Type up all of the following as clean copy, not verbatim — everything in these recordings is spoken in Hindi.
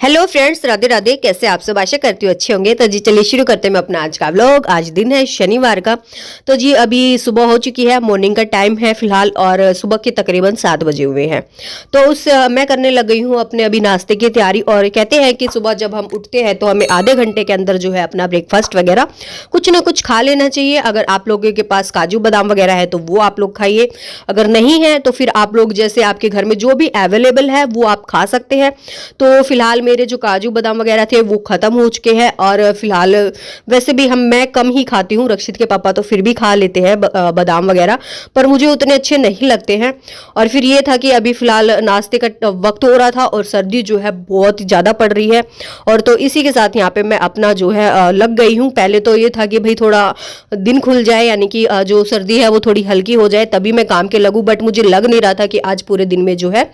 Hello friends, Radhe Radhe. कैसे आप सब? आशा करती हूँ अच्छे होंगे। तो जी चलिए शुरू करते हैं मैं अपना आज का व्लॉग। आज दिन है शनिवार का। तो जी अभी सुबह हो चुकी है, मॉर्निंग का टाइम है फिलहाल, और सुबह के तकरीबन 7 बजे हुए हैं। तो मैं करने लग गई हूँ अपने अभी नाश्ते की तैयारी। और कहते हैं कि सुबह जब हम उठते हैं तो हमें आधे घंटे के अंदर जो है अपना ब्रेकफास्ट वगैरह कुछ ना कुछ खा लेना चाहिए। अगर आप लोगों के पास काजू बादाम वगैरह है तो वो आप लोग खाइए, अगर नहीं है तो फिर आप लोग जैसे आपके घर में जो भी अवेलेबल है वो आप खा सकते हैं। तो फिलहाल मेरे जो काजू बादाम वगैरह थे वो खत्म हो चुके हैं, और फिलहाल वैसे भी मैं कम ही खाती हूँ। रक्षित के पापा तो फिर भी खा लेते हैं बादाम वगैरह, पर मुझे उतने अच्छे नहीं लगते हैं। और फिर ये था कि अभी फिलहाल नाश्ते का वक्त हो रहा था और सर्दी जो है बहुत ही ज़्यादा पड़ रही है, और तो इसी के साथ यहाँ पे मैं अपना जो है लग गई हूँ। पहले तो ये था कि भाई थोड़ा दिन खुल जाए, यानी कि जो सर्दी है वो थोड़ी हल्की हो जाए, तभी मैं काम के लगूँ। बट मुझे लग नहीं रहा था कि आज पूरे दिन में जो है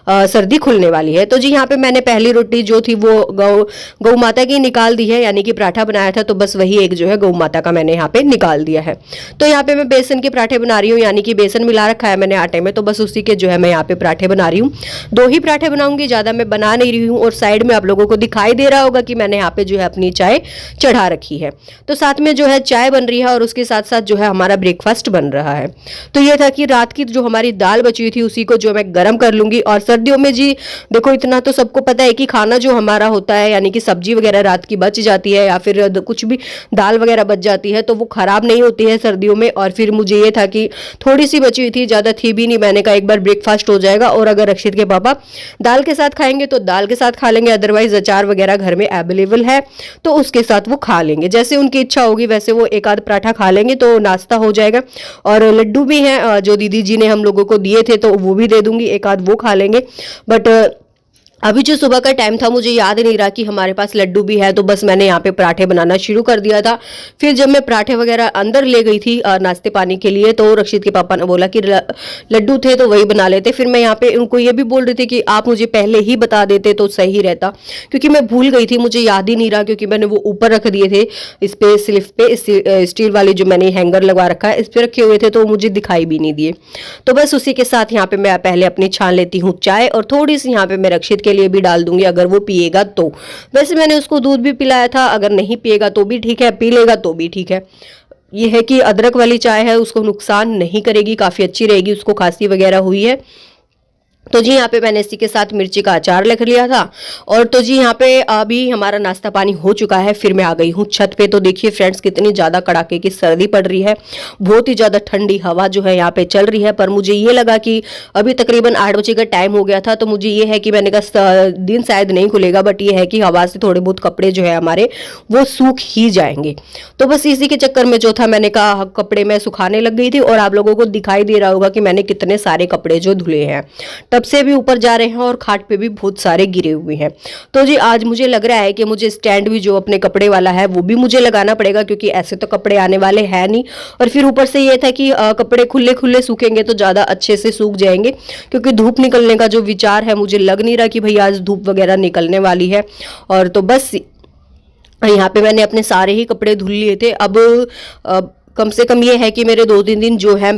सर्दी खुलने वाली है। तो जी यहाँ पे मैंने पहली रोटी जो थी वो गौ माता की निकाल दी है, यानी कि पराठा बनाया था तो बस वही एक जो है गौ माता का मैंने यहाँ पे निकाल दिया है। तो यहाँ पे मैं बेसन के पराठे बना रही हूँ, यानी कि बेसन मिला रखा है मैंने आटे में, तो बस उसी के जो है मैं यहाँ पे पराठे बना रही हूँ। 2 ही पराठे बनाऊंगी, ज़्यादा मैं बना नहीं रही हूँ। और साइड में आप लोगों को दिखाई दे रहा होगा कि मैंने यहाँ पे जो है अपनी चाय चढ़ा रखी है। तो साथ में जो है चाय बन रही है और उसके साथ साथ जो है हमारा ब्रेकफास्ट बन रहा है। तो ये था कि रात की जो हमारी दाल बची हुई थी उसी को जो मैं गर्म कर लूंगी। और सर्दियों में जी देखो, इतना तो सबको पता है कि खाना जो हमारा होता है, यानी कि सब्जी वगैरह रात की बच जाती है या फिर कुछ भी दाल वगैरह बच जाती है तो वो खराब नहीं होती है सर्दियों में। और फिर मुझे ये था कि थोड़ी सी बची हुई थी, ज़्यादा थी भी नहीं। मैंने कहा एक बार ब्रेकफास्ट हो जाएगा, और अगर रक्षित के पापा दाल के साथ खाएंगे तो दाल के साथ खा लेंगे, अदरवाइज अचार वगैरह घर में अवेलेबल है तो उसके साथ वो खा लेंगे। जैसे उनकी इच्छा होगी वैसे वो एक आध पराठा खा लेंगे तो नाश्ता हो जाएगा। और लड्डू भी हैं जो दीदी जी ने हम लोगों को दिए थे, तो वो भी दे दूंगी, एक आध वो खा लेंगे। बट अभी जो सुबह का टाइम था मुझे याद नहीं रहा कि हमारे पास लड्डू भी है, तो बस मैंने यहाँ पे पराठे बनाना शुरू कर दिया था। फिर जब मैं पराठे वगैरह अंदर ले गई थी नाश्ते पानी के लिए, तो रक्षित के पापा ने बोला कि लड्डू थे तो वही बना लेते। फिर मैं यहाँ पे उनको ये भी बोल रही थी कि आप मुझे पहले ही बता देते तो सही रहता, क्योंकि मैं भूल गई थी, मुझे याद ही नहीं रहा, क्योंकि मैंने वो ऊपर रख दिए थे इस पे स्लिप पे, स्टील वाली जो मैंने हैंगर लगवा रखा है इस पे रखे हुए थे, तो मुझे दिखाई भी नहीं दिए। तो बस उसी के साथ यहाँ पे मैं पहले अपनी छान लेती हूँ चाय, और थोड़ी सी यहाँ पे मैं रक्षित के लिए भी डाल दूंगी अगर वो पिएगा तो। वैसे मैंने उसको दूध भी पिलाया था, अगर नहीं पिएगा तो भी ठीक है, पी लेगा तो भी ठीक है। ये है कि अदरक वाली चाय है, उसको नुकसान नहीं करेगी, काफ़ी अच्छी रहेगी, उसको खांसी वगैरह हुई है। तो जी यहाँ पे मैंने इसी के साथ मिर्ची का अचार लिख लिया था। और तो जी यहाँ पे अभी हमारा नाश्ता पानी हो चुका है। फिर मैं आ गई हूँ छत पे। तो देखिए फ्रेंड्स, कितनी ज़्यादा कड़ाके की सर्दी पड़ रही है, बहुत ही ज़्यादा ठंडी हवा जो है यहाँ पे चल रही है। पर मुझे ये लगा कि अभी तकरीबन 8 बजे का टाइम हो गया था, तो मुझे ये है कि मैंने कहा दिन शायद नहीं खुलेगा, बट ये है कि हवा से थोड़े बहुत कपड़े जो है हमारे वो सूख ही जाएंगे। तो बस इसी के चक्कर में जो था मैंने कहा कपड़े मैं सुखाने लग गई थी, और आप लोगों को दिखाई दे रहा होगा कि मैंने कितने सारे कपड़े जो धुले हैं, टब से भी ऊपर जा रहे हैं और खाट पे भी बहुत सारे गिरे हुए हैं। तो जी आज मुझे लग रहा है कि मुझे स्टैंड भी जो अपने कपड़े वाला है वो भी मुझे लगाना पड़ेगा, क्योंकि ऐसे तो कपड़े आने वाले हैं नहीं। और फिर ऊपर से ये था कि कपड़े खुले खुले सूखेंगे तो ज़्यादा अच्छे से सूख जाएंगे, क्योंकि धूप निकलने का जो विचार है मुझे लग नहीं रहा कि भाई आज धूप वगैरह निकलने वाली है। और तो बस यहाँ पे मैंने अपने सारे ही कपड़े धुल लिए थे। अब कम से कम ये है कि मेरे 2-3 दिन जो है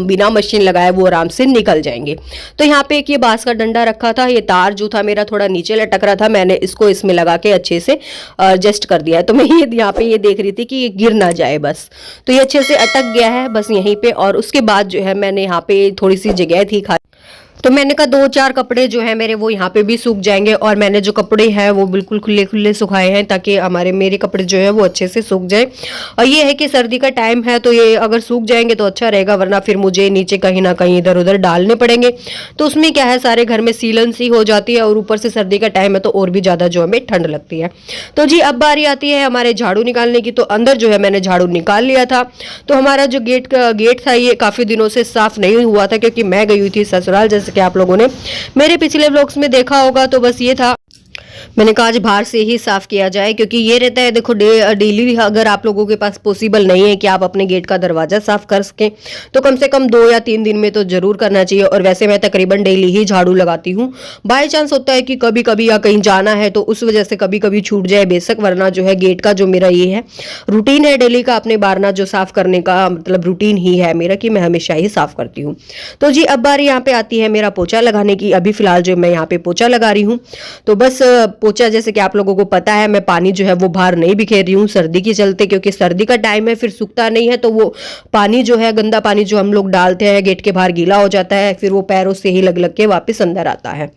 बिना मशीन लगाए वो आराम से निकल जाएंगे। तो यहाँ पे एक ये बांस का डंडा रखा था, ये तार जो था मेरा थोड़ा नीचे लटक रहा था, मैंने इसको इसमें लगा के अच्छे से एडजस्ट कर दिया है। तो मैं ये यहाँ पे ये देख रही थी कि ये गिर ना जाए बस। तो ये अच्छे से अटक गया है बस यहीं पे। और उसके बाद जो है मैंने यहाँ पे थोड़ी सी जगह थी तो मैंने कहा 2-4 कपड़े जो है मेरे वो यहाँ पे भी सूख जाएंगे। और मैंने जो कपड़े हैं वो बिल्कुल खुले खुले सुखाए हैं, ताकि मेरे कपड़े जो है वो अच्छे से सूख जाए। और ये है कि सर्दी का टाइम है तो ये अगर सूख जाएंगे तो अच्छा रहेगा, वरना फिर मुझे नीचे कहीं ना कहीं इधर उधर डालने पड़ेंगे। तो उसमें क्या है, सारे घर में सीलन सी हो जाती है, और ऊपर से सर्दी का टाइम है तो और भी ज़्यादा जो हमें ठंड लगती है। तो जी अब बारी आती है हमारे झाड़ू निकालने की। तो अंदर जो है मैंने झाड़ू निकाल लिया था। तो हमारा जो गेट था ये काफ़ी दिनों से साफ नहीं हुआ था, क्योंकि मैं गई हुई थी ससुराल, जैसे कि आप लोगों ने मेरे पिछले व्लॉग्स में देखा होगा। तो बस ये था, मैंने कहा आज बाहर से ही साफ किया जाए, क्योंकि ये रहता है देखो डेली अगर आप लोगों के पास पॉसिबल नहीं है कि आप अपने गेट का दरवाजा साफ कर सकें, तो कम से कम 2 या 3 दिन में तो जरूर करना चाहिए। और वैसे मैं तकरीबन डेली ही झाड़ू लगाती हूँ। बाय चांस होता है कि कभी कभी या कहीं जाना है तो उस वजह से कभी कभी छूट जाए बेशक, वरना जो है गेट का जो मेरा ये है रूटीन है डेली का, अपने बारना जो साफ करने का मतलब रूटीन ही है मेरा, कि मैं हमेशा ही साफ करती हूँ। तो जी अब बारी यहाँ पे आती है मेरा पोछा लगाने की। अभी फिलहाल जो मैं यहाँ पे पोछा लगा रही हूँ, तो बस पोछा जैसे कि आप लोगों को पता है मैं पानी जो है वो बाहर नहीं बिखेर रही हूँ सर्दी के चलते, क्योंकि सर्दी का टाइम है, फिर सूखता नहीं है तो वो पानी जो है, गंदा पानी जो हम लोग डालते हैं गेट के बाहर गीला हो जाता है, फिर वो पैरों से ही लग लग के वापस अंदर आता है।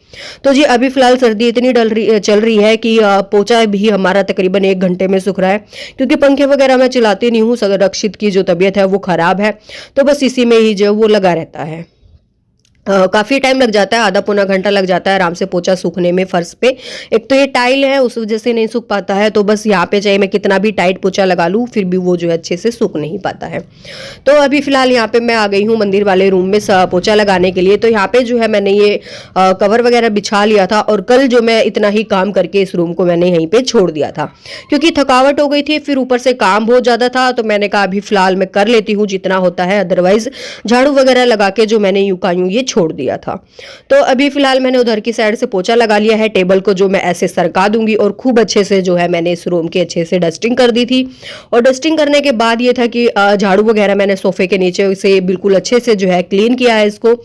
तो जी अभी फिलहाल सर्दी इतनी चल रही है कि पोछा भी हमारा तकरीबन 1 घंटे में सूख रहा है, क्योंकि पंखे वगैरह मैं चलाती नहीं हूँ। रक्षित की जो तबीयत है वो खराब है, तो बस इसी में ही जो वो लगा रहता है। काफ़ी टाइम लग जाता है, आधा पौना घंटा लग जाता है आराम से पोछा सूखने में फर्श पे। एक तो ये टाइल है उस वजह से नहीं सूख पाता है, तो बस यहाँ पे चाहे मैं कितना भी टाइट पोछा लगा लूँ फिर भी वो जो है अच्छे से सूख नहीं पाता है। तो अभी फिलहाल यहाँ पे मैं आ गई हूँ मंदिर वाले रूम में पोछा लगाने के लिए। तो यहाँ पे जो है मैंने ये कवर वगैरह बिछा लिया था, और कल जो मैं इतना ही काम करके इस रूम को मैंने यहीं पर छोड़ दिया था, क्योंकि थकावट हो गई थी, फिर ऊपर से काम बहुत ज़्यादा था। तो मैंने कहा अभी फिलहाल मैं कर लेती हूँ जितना होता है, अदरवाइज झाड़ू वगैरह लगा के जो मैंने यूं का यूं ये छोड़ दिया था। तो अभी फिलहाल मैंने उधर की साइड से पोछा लगा लिया है, टेबल को जो मैं ऐसे सरका दूंगी, और खूब अच्छे से जो है मैंने इस रूम की अच्छे से डस्टिंग कर दी थी। और डस्टिंग करने के बाद ये था कि झाड़ू वगैरह मैंने सोफे के नीचे से बिल्कुल अच्छे से जो है क्लीन किया है इसको,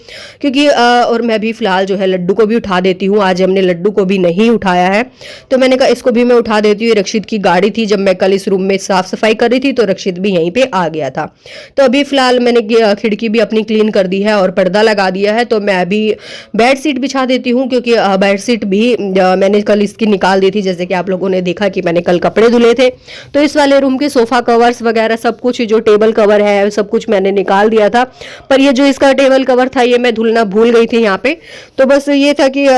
क्योंकि और मैं भी फिलहाल जो है लड्डू को भी उठा देती हूँ। आज हमने लड्डू को भी नहीं उठाया है, तो मैंने कहा इसको भी मैं उठा देती हूँ। रक्षित की गाड़ी थी, जब मैं कल इस रूम में साफ सफाई कर रही थी तो रक्षित भी यहीं पे आ गया था। तो अभी फिलहाल मैंने खिड़की भी अपनी क्लीन कर दी है और पर्दा लगा दिया है। तो मैं अभी बेड शीट बिछा देती हूँ, क्योंकि बेड शीट भी मैंने कल इसकी निकाल दी थी, जैसे कि आप लोगों ने देखा कि मैंने कल कपड़े धुले थे। तो इस वाले रूम के सोफा कवर्स वगैरह सब कुछ, जो टेबल कवर है सब कुछ मैंने निकाल दिया था, पर ये जो इसका टेबल कवर था ये मैं धुलना भूल गई थी यहाँ पे। तो बस ये था कि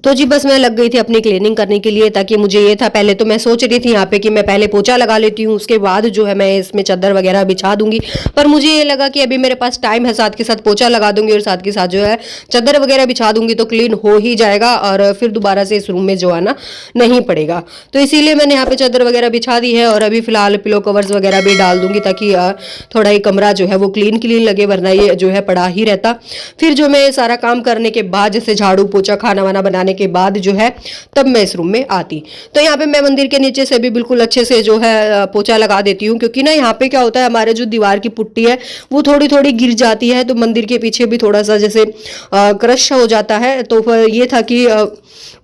तो जी बस मैं लग गई थी अपनी क्लीनिंग करने के लिए, ताकि मुझे ये था, पहले तो मैं सोच रही थी यहाँ पे कि मैं पहले पोछा लगा लेती हूँ, उसके बाद जो है मैं इसमें चादर वगैरह बिछा दूंगी। पर मुझे ये लगा कि अभी मेरे पास टाइम है, साथ के साथ पोछा लगा दूंगी और साथ के साथ जो है चादर वगैरह बिछा दूंगी तो क्लीन हो ही जाएगा, और फिर दोबारा से इस रूम में जो आना नहीं पड़ेगा। तो इसीलिए मैंने यहाँ पे चादर वगैरह बिछा दी है, और अभी फिलहाल पिलो कवर्स वगैरह भी डाल दूंगी, ताकि थोड़ा ही कमरा जो है वो क्लीन लगे, वरना ये जो है पड़ा ही रहता। फिर जो मैं सारा काम करने के बाद, जैसे झाड़ू पोछा खाना वाना बनाने के बाद जो है तब मैं इस रूम में आती। तो यहाँ पे मैं मंदिर के नीचे से भी बिल्कुल अच्छे से जो है पोछा लगा देती हूँ, क्योंकि ना यहाँ पे क्या होता है, हमारे जो दीवार की पुट्टी है वो थोड़ी थोड़ी गिर जाती है, तो मंदिर के पीछे भी थोड़ा सा जैसे क्रश हो जाता है। तो ये था कि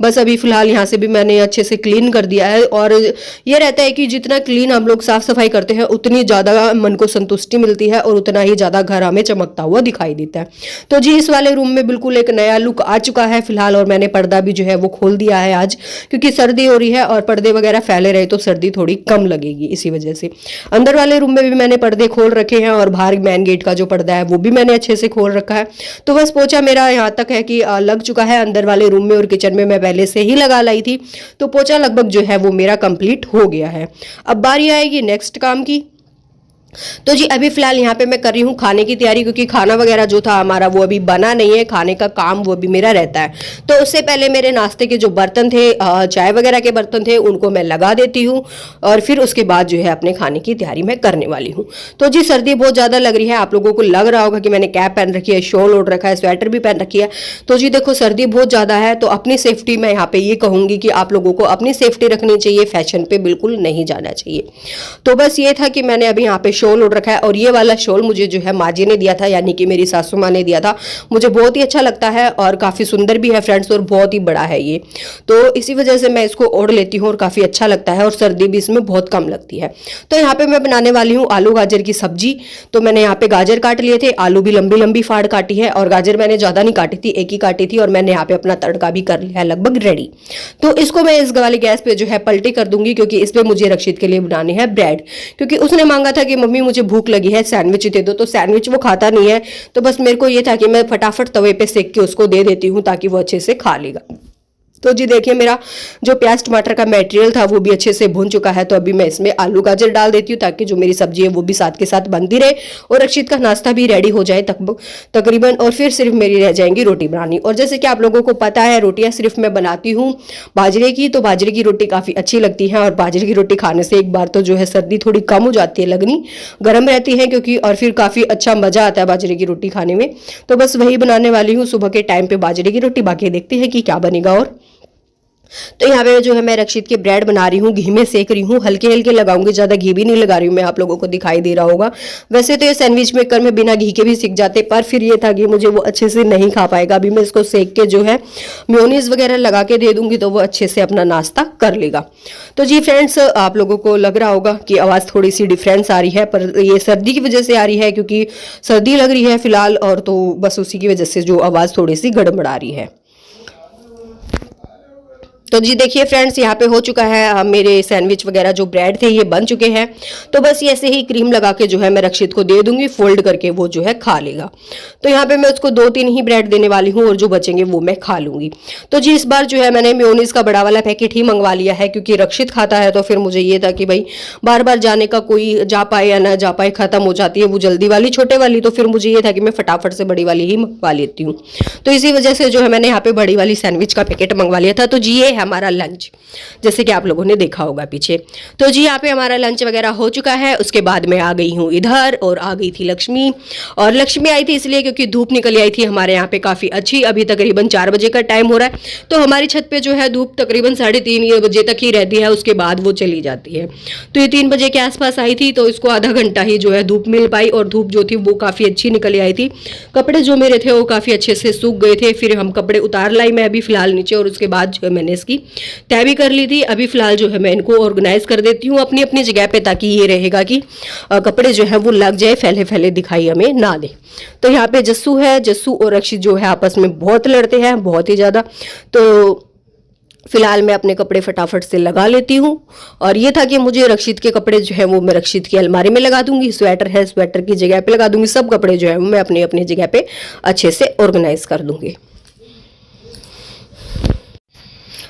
बस अभी फिलहाल यहाँ से भी मैंने अच्छे से क्लीन कर दिया है, और ये रहता है कि जितना क्लीन हम लोग साफ सफाई करते हैं उतनी ज़्यादा मन को संतुष्टि मिलती है, और उतना ही ज़्यादा घर हमें चमकता हुआ दिखाई देता है। तो जी इस वाले रूम में बिल्कुल एक नया लुक आ चुका है फिलहाल, और मैंने पर्दा भी जो है वो खोल दिया है आज, क्योंकि सर्दी हो रही है और पर्दे वगैरह फैले रहे तो सर्दी थोड़ी कम लगेगी, इसी वजह से अंदर वाले रूम में भी मैंने पर्दे खोल रखे हैं, और बाहर मेन गेट का जो पर्दा है वो भी मैंने अच्छे से खोल रखा है। तो बस पोछा मेरा यहाँ तक है कि लग चुका है अंदर वाले रूम में, और किचन में मैं पहले से ही लगा लाई थी, तो पोछा लगभग जो है वो मेरा कंप्लीट हो गया है। अब बारी आएगी नेक्स्ट काम की। तो जी अभी फिलहाल यहाँ पे मैं कर रही हूँ खाने की तैयारी, क्योंकि खाना वगैरह जो था हमारा वो अभी बना नहीं है, खाने का काम वो भी मेरा रहता है। तो उससे पहले मेरे नाश्ते के जो बर्तन थे, चाय वगैरह के बर्तन थे, उनको मैं लगा देती हूँ, और फिर उसके बाद जो है अपने खाने की तैयारी मैं करने वाली हूँ। तो जी सर्दी बहुत ज़्यादा लग रही है, आप लोगों को लग रहा होगा कि मैंने कैप पहन रखी है, शॉल ओढ़ रखा है, स्वेटर भी पहन रखी है। तो जी देखो सर्दी बहुत ज़्यादा है, तो अपनी सेफ्टी मैं यहाँ पे ये कहूँगी कि आप लोगों को अपनी सेफ्टी रखनी चाहिए, फैशन पे बिल्कुल नहीं जाना चाहिए। तो बस ये था कि मैंने अभी यहाँ पे शॉल ओढ़ रखा है, और ये वाला शॉल मुझे जो है माँ जी ने दिया था, यानी कि मेरी सासू माँ ने दिया था। मुझे बहुत ही अच्छा लगता है और काफ़ी सुंदर भी है फ्रेंड्स, और बहुत ही बड़ा है ये, तो इसी वजह से मैं इसको ओढ़ लेती हूँ और काफ़ी अच्छा लगता है, और सर्दी भी इसमें बहुत कम लगती है। तो यहाँ पे मैं बनाने वाली हूँ आलू गाजर की सब्जी। तो मैंने यहाँ पे गाजर काट लिए थे, आलू भी लंबी लंबी फाड़ काटी है, और गाजर मैंने ज़्यादा नहीं काटी थी, एक ही काटी थी, और मैंने यहाँ पे अपना तड़का भी कर लिया है लगभग रेडी। तो इसको मैं इस वाली गैस पे जो है पलटी कर दूंगी, क्योंकि इस पर मुझे रक्षित के लिए बनानी है ब्रेड, क्योंकि उसने मांगा था कि मम्मी मुझे भूख लगी है सैंडविच दे दो, तो सैंडविच वो खाता नहीं है, तो बस मेरे को ये था कि मैं फटाफट तवे पे सेक के उसको दे देती हूँ, ताकि वो अच्छे से खा लेगा। तो जी देखिए मेरा जो प्याज टमाटर का मटेरियल था वो भी अच्छे से भुन चुका है। तो अभी मैं इसमें आलू गाजर डाल देती हूँ, ताकि जो मेरी सब्जी है वो भी साथ के साथ बनती रहे, और रक्षित का नाश्ता भी रेडी हो जाए तकरीबन, और फिर सिर्फ मेरी रह जाएंगी रोटी बनानी। और जैसे कि आप लोगों को पता है रोटियां सिर्फ मैं बनाती हूँ बाजरे की, तो बाजरे की रोटी काफ़ी अच्छी लगती है, और बाजरे की रोटी खाने से एक बार तो जो है सर्दी थोड़ी कम हो जाती है, लगनी गर्म रहती है क्योंकि, और फिर काफ़ी अच्छा मज़ा आता है बाजरे की रोटी खाने में। तो बस वही बनाने वाली हूँ सुबह के टाइम पे बाजरे की रोटी, बाकी देखते हैं कि क्या बनेगा। और तो यहाँ पे जो है मैं रक्षित की ब्रेड बना रही हूँ, घी में सेक रही हूँ, हल्के हल्के लगाऊंगी, ज़्यादा घी भी नहीं लगा रही हूँ मैं, आप लोगों को दिखाई दे रहा होगा। वैसे तो ये सैंडविच मेकर में बिना घी के भी सिक जाते, पर फिर ये था कि मुझे वो अच्छे से नहीं खा पाएगा। अभी मैं इसको सेक के जो है मेयोनीज वगैरह लगा के दे दूंगी तो वो अच्छे से अपना नाश्ता कर लेगा। तो जी फ्रेंड्स, आप लोगों को लग रहा होगा कि आवाज़ थोड़ी सी डिफरेंस आ रही है, पर ये सर्दी की वजह से आ रही है, क्योंकि सर्दी लग रही है फिलहाल, और तो बस उसी की वजह से जो आवाज़ थोड़ी सी गड़बड़ा रही है। तो जी देखिए फ्रेंड्स, यहाँ पे हो चुका है मेरे सैंडविच वगैरह जो ब्रेड थे ये बन चुके हैं। तो बस ये ऐसे ही क्रीम लगा के जो है मैं रक्षित को दे दूंगी, फोल्ड करके वो जो है खा लेगा। तो यहाँ पे मैं उसको 2-3 ही ब्रेड देने वाली हूँ और जो बचेंगे वो मैं खा लूंगी। तो जी इस बार जो है मैंने मेयोनीज का बड़ा वाला पैकेट ही मंगवा लिया है, क्योंकि रक्षित खाता है, तो फिर मुझे ये था कि भाई बार बार जाने का कोई जा पाए या ना जा पाए, खत्म हो जाती है वो जल्दी वाली छोटे वाली, तो फिर मुझे ये था कि मैं फटाफट से बड़ी वाली ही मंगवा लेती हूँ। तो इसी वजह से जो है मैंने यहाँ पे बड़ी वाली सैंडविच का पैकेट मंगवा लिया था। तो जी ये है हमारा लंच, जैसे कि आप लोगों ने देखा होगा पीछे। तो जी यहाँ पे हमारा लंच वगैरह हो चुका है। उसके बाद मैं आ गई हूँ इधर, और आ गई थी लक्ष्मी। और लक्ष्मी आई थी इसलिए क्योंकि धूप निकल आई थी हमारे यहाँ पे काफ़ी अच्छी। अभी तकरीबन 4 बजे का टाइम हो रहा है, तो हमारी छत पे जो है धूप तकरीबन 3:30 बजे तक ही रहती है, उसके बाद वो चली जाती है। तो ये 3 बजे के आसपास आई थी, तो इसको आधा घंटा ही जो है धूप मिल पाई, और धूप जो थी वो काफ़ी अच्छी निकल आई थी। कपड़े जो मेरे थे वो काफ़ी अच्छे से सूख गए थे, फिर हम कपड़े उतार लाई मैं अभी फिलहाल नीचे, और उसके बाद जो है मैंने इसकी तय भी कर ली थी। अभी फिलहाल जो है मैं इनको ऑर्गेनाइज कर देती हूँ अपनी अपनी जगह पे, ताकि ये रहेगा कि कपड़े जो है वो लग जाए, फैले फैले दिखाई हमें ना दे। तो यहाँ पे जस्सू है, जस्सू और रक्षित जो है आपस में बहुत लड़ते हैं, बहुत ही ज़्यादा। तो फिलहाल मैं अपने कपड़े फटाफट से लगा लेती हूँ। और ये था कि मुझे रक्षित के कपड़े जो है वो मैं रक्षित की अलमारी में लगा दूंगी, स्वेटर है स्वेटर की जगह पे लगा दूंगी, सब कपड़े जो है वो मैं अपनी अपनी जगह पे अच्छे से ऑर्गेनाइज कर दूंगी।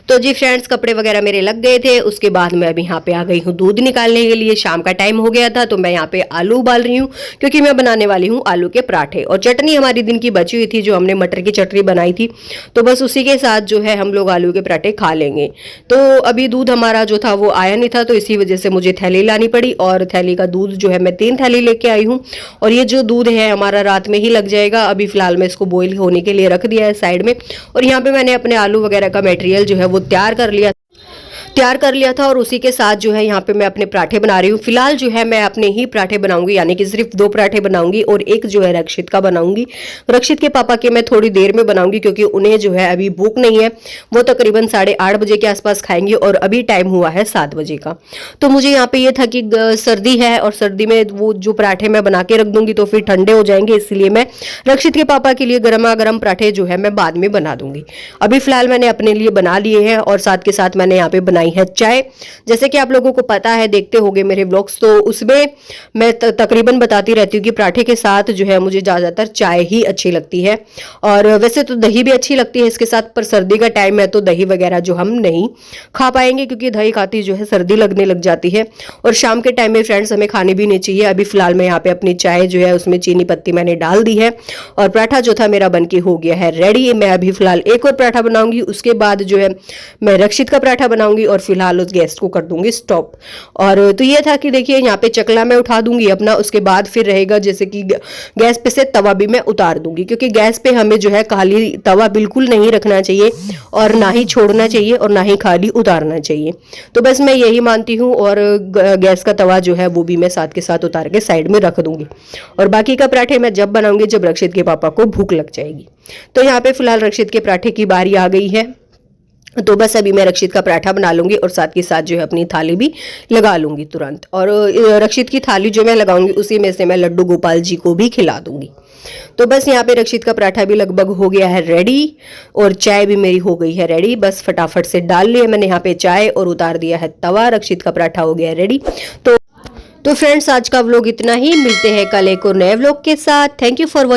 तो जी फ्रेंड्स, कपड़े वगैरह मेरे लग गए थे। उसके बाद मैं अभी यहाँ पे आ गई हूँ दूध निकालने के लिए। शाम का टाइम हो गया था, तो मैं यहाँ पे आलू उबाल रही हूँ, क्योंकि मैं बनाने वाली हूँ आलू के पराठे। और चटनी हमारी दिन की बची हुई थी, जो हमने मटर की चटनी बनाई थी, तो बस उसी के साथ जो है हम लोग आलू के पराठे खा लेंगे। तो अभी दूध हमारा जो था वो आया नहीं था, तो इसी वजह से मुझे थैली लानी पड़ी, और थैली का दूध जो है मैं 3 थैली लेके आई हूँ। और ये जो दूध है हमारा रात में ही लग जाएगा। अभी फिलहाल मैं इसको बॉईल होने के लिए रख दिया है साइड में। और यहाँ पे मैंने अपने आलू वगैरह का मटेरियल जो है वो तैयार कर लिया था, और उसी के साथ जो है यहाँ पे मैं अपने पराठे बना रही हूँ। फिलहाल जो है मैं अपने ही पराठे बनाऊंगी, यानी कि सिर्फ 2 पराठे बनाऊंगी, और एक जो है रक्षित का बनाऊंगी। रक्षित के पापा के मैं थोड़ी देर में बनाऊंगी, क्योंकि उन्हें जो है अभी भूख नहीं है। वो तकरीबन 8:30 बजे के आसपास खाएंगे, और अभी टाइम हुआ है 7 बजे का। तो मुझे यहाँ पे ये था कि सर्दी है, और सर्दी में वो जो पराठे मैं बना के रख दूंगी तो फिर ठंडे हो जाएंगे, इसलिए मैं रक्षित के पापा के लिए गर्मा गर्म पराठे जो है मैं बाद में बना दूंगी। अभी फिलहाल मैंने अपने लिए बना लिए हैं, और साथ के साथ मैंने यहाँ पे बनाई है चाय। जैसे कि आप लोगों को पता है, देखते होंगे मेरे ब्लॉग्स, तो उसमें मैं तकरीबन बताती रहती हूँ कि पराठे के साथ जो है मुझे ज़्यादातर चाय ही अच्छी लगती है। और वैसे तो दही भी अच्छी लगती है इसके साथ, पर सर्दी का टाइम है तो दही वगैरह जो हम नहीं खा पाएंगे, क्योंकि दही खाती जो है सर्दी लगने लग जाती है। और शाम के टाइम में फ्रेंड्स हमें खानी भी नहीं चाहिए। अभी फिलहाल मैं यहाँ पे अपनी चाय जो है उसमें चीनी पत्ती मैंने डाल दी है, और पराठा जो था मेरा बनके हो गया है रेडी। मैं अभी फिलहाल एक और पराठा बनाऊंगी, उसके बाद जो है मैं रक्षित का पराठा बनाऊंगी, और फिलहाल उस गैस को कर दूंगी स्टॉप। और तो ये था कि देखिए यहाँ पे चकला मैं उठा दूंगी अपना, उसके बाद फिर रहेगा जैसे कि गैस पे से तवा भी मैं उतार दूंगी, क्योंकि गैस पे हमें जो है खाली तवा बिल्कुल नहीं रखना चाहिए, और ना ही छोड़ना चाहिए, और ना ही खाली उतारना चाहिए। तो बस मैं यही मानती हूँ, और गैस का तवा जो है वो भी मैं साथ के साथ उतार के साइड में रख दूंगी। और बाकी का पराठे मैं जब बनाऊंगी जब रक्षित के पापा को भूख लग जाएगी। तो यहाँ पे फिलहाल रक्षित के पराठे की बारी आ गई है, तो बस अभी मैं रक्षित का पराठा बना लूंगी, और साथ के साथ जो है अपनी थाली भी लगा लूंगी तुरंत। और रक्षित की थाली जो मैं लगाऊंगी उसी में से मैं लड्डू गोपाल जी को भी खिला दूंगी। तो बस यहाँ पे रक्षित का पराठा भी लगभग हो गया है रेडी, और चाय भी मेरी हो गई है रेडी। बस फटाफट से डाल लिया मैंने यहाँ पे चाय, और उतार दिया है तवा। रक्षित का पराठा हो गया है रेडी। तो फ्रेंड्स, आज का व्लॉग इतना ही। मिलते हैं कल एक और नए व्लॉग के साथ। Thank you for watching.